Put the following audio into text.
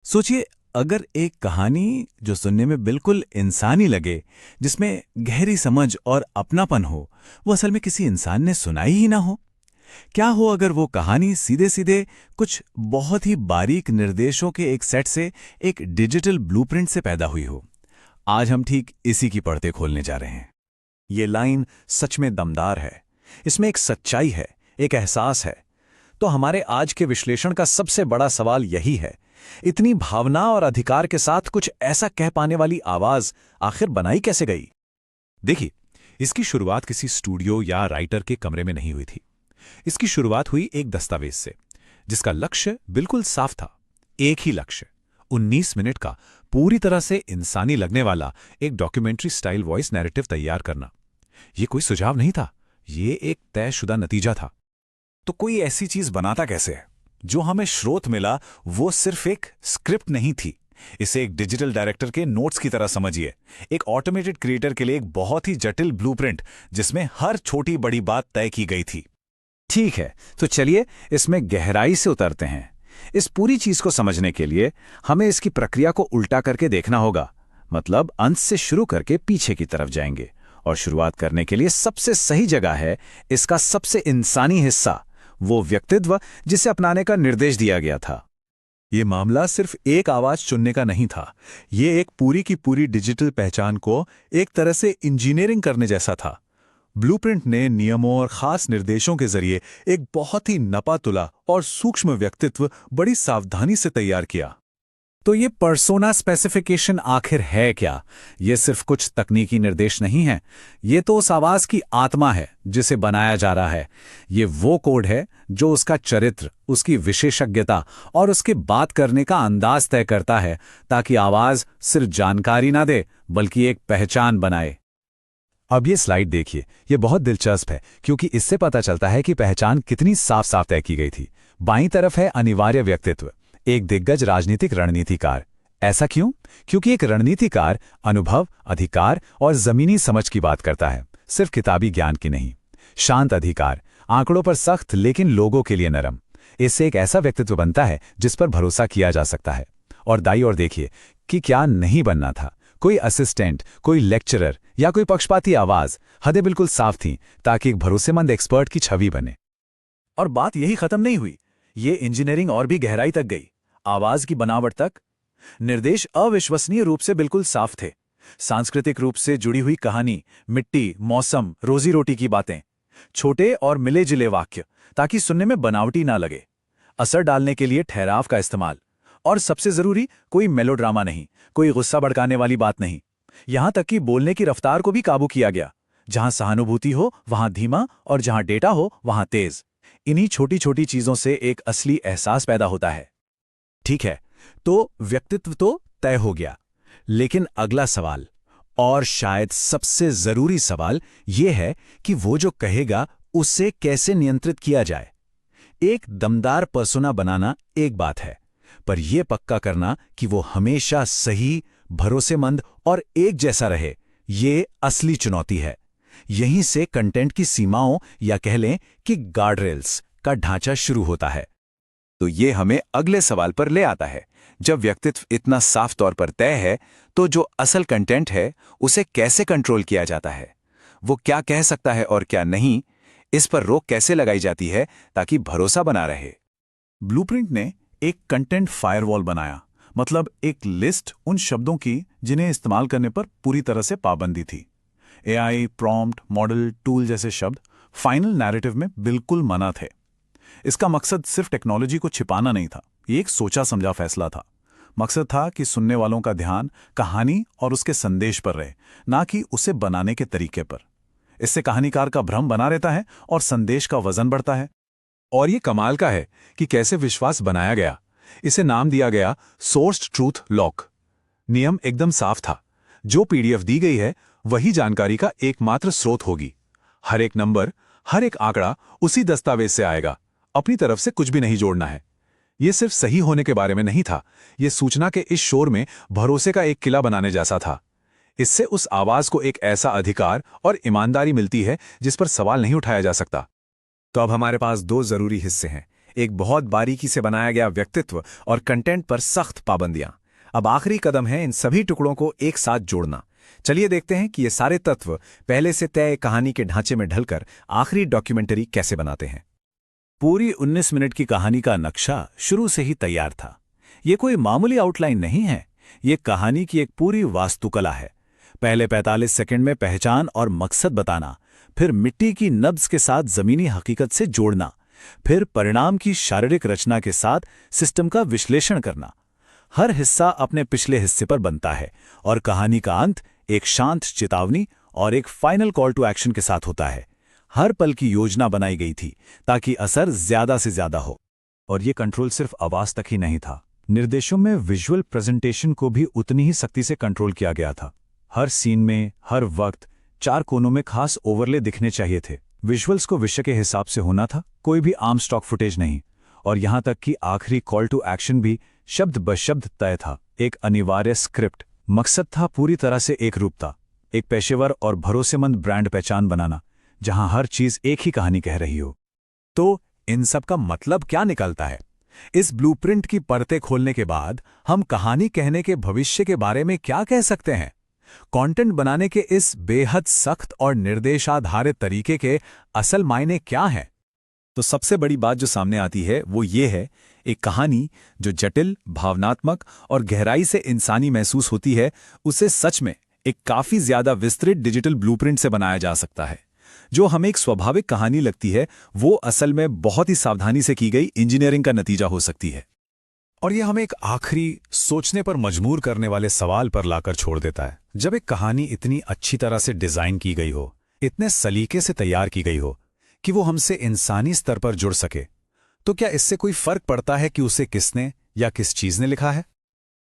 सोचिए, अगर एक कहानी जो सुनने में बिल्कुल इंसानी लगे, जिसमें गहरी समझ और अपनापन हो, वो असल में किसी इंसान ने सुनाई ही ना हो। क्या हो अगर वो कहानी सीधे सीधे कुछ बहुत ही बारीक निर्देशों के एक सेट से, एक डिजिटल ब्लूप्रिंट से पैदा हुई हो। आज हम ठीक इसी की पड़ते खोलने जा रहे हैं। ये लाइन सच में दमदार है। इसमें एक सच्चाई है, एक एहसास है। तो हमारे आज के विश्लेषण का सबसे बड़ा सवाल यही है, इतनी भावना और अधिकार के साथ कुछ ऐसा कह पाने वाली आवाज आखिर बनाई कैसे गई? देखिए, इसकी शुरुआत किसी स्टूडियो या राइटर के कमरे में नहीं हुई थी। इसकी शुरुआत हुई एक दस्तावेज से, जिसका लक्ष्य बिल्कुल साफ था। एक ही लक्ष्य, 19 मिनट का पूरी तरह से इंसानी लगने वाला एक डॉक्यूमेंट्री स्टाइल वॉइस नैरेटिव तैयार करना। यह कोई सुझाव नहीं था, यह एक तयशुदा नतीजा था। तो कोई ऐसी चीज बनाता कैसे है? जो हमें स्रोत मिला वो सिर्फ एक स्क्रिप्ट नहीं थी। इसे एक डिजिटल डायरेक्टर के नोट्स की तरह समझिए, एक ऑटोमेटेड क्रिएटर के लिए एक बहुत ही जटिल ब्लूप्रिंट, जिसमें हर छोटी बड़ी बात तय की गई थी। ठीक है, तो चलिए इसमें गहराई से उतरते हैं। इस पूरी चीज को समझने के लिए हमें इसकी प्रक्रिया को उल्टा करके देखना होगा। मतलब अंत से शुरू करके पीछे की तरफ जाएंगे। और शुरुआत करने के लिए सबसे सही जगह है इसका सबसे इंसानी हिस्सा, वो व्यक्तित्व जिसे अपनाने का निर्देश दिया गया था। यह मामला सिर्फ एक आवाज चुनने का नहीं था, यह एक पूरी की पूरी डिजिटल पहचान को एक तरह से इंजीनियरिंग करने जैसा था। ब्लूप्रिंट ने नियमों और खास निर्देशों के जरिए एक बहुत ही नपातुला और सूक्ष्म व्यक्तित्व बड़ी सावधानी से तैयार किया। तो ये पर्सोना स्पेसिफिकेशन आखिर है क्या? ये सिर्फ कुछ तकनीकी निर्देश नहीं है, ये तो उस आवाज की आत्मा है जिसे बनाया जा रहा है। ये वो कोड है जो उसका चरित्र, उसकी विशेषज्ञता और उसके बात करने का अंदाज तय करता है, ताकि आवाज सिर्फ जानकारी ना दे बल्कि एक पहचान बनाए। अब ये स्लाइड देखिए, ये बहुत दिलचस्प है क्योंकि इससे पता चलता है कि पहचान कितनी साफ साफ तय की गई थी। बाईं तरफ है अनिवार्य व्यक्तित्व, एक दिग्गज राजनीतिक रणनीतिकार। ऐसा क्यों? क्योंकि एक रणनीतिकार अनुभव, अधिकार और जमीनी समझ की बात करता है, सिर्फ किताबी ज्ञान की नहीं। शांत अधिकार, आंकड़ों पर सख्त लेकिन लोगों के लिए नरम। इससे एक ऐसा व्यक्तित्व बनता है जिस पर भरोसा किया जा सकता है। और दाईं ओर देखिए कि क्या नहीं बनना था। कोई असिस्टेंट, कोई लेक्चरर या कोई पक्षपाती आवाज। हदें बिल्कुल साफ थीं ताकि एक भरोसेमंद एक्सपर्ट की छवि बने। और बात यही खत्म नहीं हुई, ये इंजीनियरिंग और भी गहराई तक गई, आवाज की बनावट तक। निर्देश अविश्वसनीय रूप से बिल्कुल साफ थे। सांस्कृतिक रूप से जुड़ी हुई कहानी, मिट्टी, मौसम, रोजी रोटी की बातें, छोटे और मिले जिले वाक्य, ताकि सुनने में बनावटी ना लगे। असर डालने के लिए ठहराव का इस्तेमाल। और सबसे जरूरी, कोई मेलोड्रामा नहीं, कोई गुस्सा भड़काने वाली बात नहीं। यहां तक कि बोलने की रफ्तार को भी काबू किया गया। जहां सहानुभूति हो वहां धीमा, और जहां डेटा हो वहां तेज। इन्हीं छोटी छोटी चीजों से एक असली एहसास पैदा होता है। ठीक है, तो व्यक्तित्व तो तय हो गया, लेकिन अगला सवाल, और शायद सबसे जरूरी सवाल, यह है कि वो जो कहेगा उसे कैसे नियंत्रित किया जाए। एक दमदार पर्सोना बनाना एक बात है, पर यह पक्का करना कि वो हमेशा सही, भरोसेमंद और एक जैसा रहे, ये असली चुनौती है। यहीं से कंटेंट की सीमाओं या कह लें कि गार्डरेल्स का ढांचा शुरू होता है। तो ये हमें अगले सवाल पर ले आता है। जब व्यक्तित्व इतना साफ तौर पर तय है, तो जो असल कंटेंट है उसे कैसे कंट्रोल किया जाता है? वो क्या कह सकता है और क्या नहीं? इस पर रोक कैसे लगाई जाती है ताकि भरोसा बना रहे? ब्लूप्रिंट ने एक कंटेंट फायरवॉल बनाया, मतलब एक लिस्ट उन शब्दों की जिन्हें इस्तेमाल करने पर पूरी तरह से पाबंदी थी। एआई, प्रॉम्प्ट, मॉडल, टूल जैसे शब्द फाइनल नैरेटिव में बिल्कुल मना थे। इसका मकसद सिर्फ टेक्नोलॉजी को छिपाना नहीं था, ये एक सोचा समझा फैसला था। मकसद था कि सुनने वालों का ध्यान कहानी और उसके संदेश पर रहे, ना कि उसे बनाने के तरीके पर। इससे कहानीकार का भ्रम बना रहता है और संदेश का वजन बढ़ता है। और ये कमाल का है कि कैसे विश्वास बनाया गया। इसे नाम दिया गया सोर्स्ड ट्रूथ लॉक। नियम एकदम साफ था, जो पीडीएफ दी गई है वही जानकारी का एकमात्र स्रोत होगी। हर एक नंबर, हर एक आंकड़ा उसी दस्तावेज से आएगा, अपनी तरफ से कुछ भी नहीं जोड़ना है। यह सिर्फ सही होने के बारे में नहीं था, यह सूचना के इस शोर में भरोसे का एक किला बनाने जैसा था। इससे उस आवाज को एक ऐसा अधिकार और ईमानदारी मिलती है जिस पर सवाल नहीं उठाया जा सकता। तो अब हमारे पास दो जरूरी हिस्से हैं। एक बहुत बारीकी से बनाया गया व्यक्तित्व और कंटेंट पर सख्त पाबंदियां। अब आखिरी कदम है इन सभी टुकड़ों को एक साथ जोड़ना। चलिए देखते हैं कि ये सारे तत्व पहले से तय कहानी के ढांचे में ढलकर आखिरी डॉक्यूमेंट्री कैसे बनाते हैं। पूरी 19 मिनट की कहानी का नक्शा शुरू से ही तैयार था। ये कोई मामूली आउटलाइन नहीं है, ये कहानी की एक पूरी वास्तुकला है। पहले 45 सेकंड में पहचान और मकसद बताना, फिर मिट्टी की नब्ज के साथ जमीनी हकीकत से जोड़ना, फिर परिणाम की शारीरिक रचना के साथ सिस्टम का विश्लेषण करना। हर हिस्सा अपने पिछले हिस्से पर बनता है और कहानी का अंत एक शांत चेतावनी और एक फाइनल कॉल टू एक्शन के साथ होता है। हर पल की योजना बनाई गई थी ताकि असर ज्यादा से ज्यादा हो। और ये कंट्रोल सिर्फ आवाज तक ही नहीं था, निर्देशों में विजुअल प्रेजेंटेशन को भी उतनी ही सख्ती से कंट्रोल किया गया था। हर सीन में हर वक्त 4 कोनों में खास ओवरले दिखने चाहिए थे। विजुअल्स को विषय के हिसाब से होना था, कोई भी आम स्टॉक फुटेज नहीं। और यहां तक कि आखिरी कॉल टू एक्शन भी शब्द ब शब्द तय था। एक अनिवार्य स्क्रिप्ट। मकसद था पूरी तरह से एक रूपता, एक पेशेवर और भरोसेमंद ब्रांड पहचान बनाना, जहां हर चीज एक ही कहानी कह रही हो। तो इन सब का मतलब क्या निकलता है? इस ब्लूप्रिंट की परतें खोलने के बाद हम कहानी कहने के भविष्य के बारे में क्या कह सकते हैं? कंटेंट बनाने के इस बेहद सख्त और निर्देशाधारित तरीके के असल मायने क्या हैं? तो सबसे बड़ी बात जो सामने आती है वो ये है, एक कहानी जो जटिल, भावनात्मक और गहराई से इंसानी महसूस होती है, उसे सच में एक काफी ज्यादा विस्तृत डिजिटल ब्लूप्रिंट से बनाया जा सकता है। जो हमें एक स्वाभाविक कहानी लगती है, वो असल में बहुत ही सावधानी से की गई इंजीनियरिंग का नतीजा हो सकती है। और ये हमें एक आखिरी सोचने पर मजबूर करने वाले सवाल पर लाकर छोड़ देता है। जब एक कहानी इतनी अच्छी तरह से डिजाइन की गई हो, इतने सलीके से तैयार की गई हो कि वो हमसे इंसानी स्तर पर जुड़ सके, तो क्या इससे कोई फर्क पड़ता है कि उसे किसने या किस चीज ने लिखा है?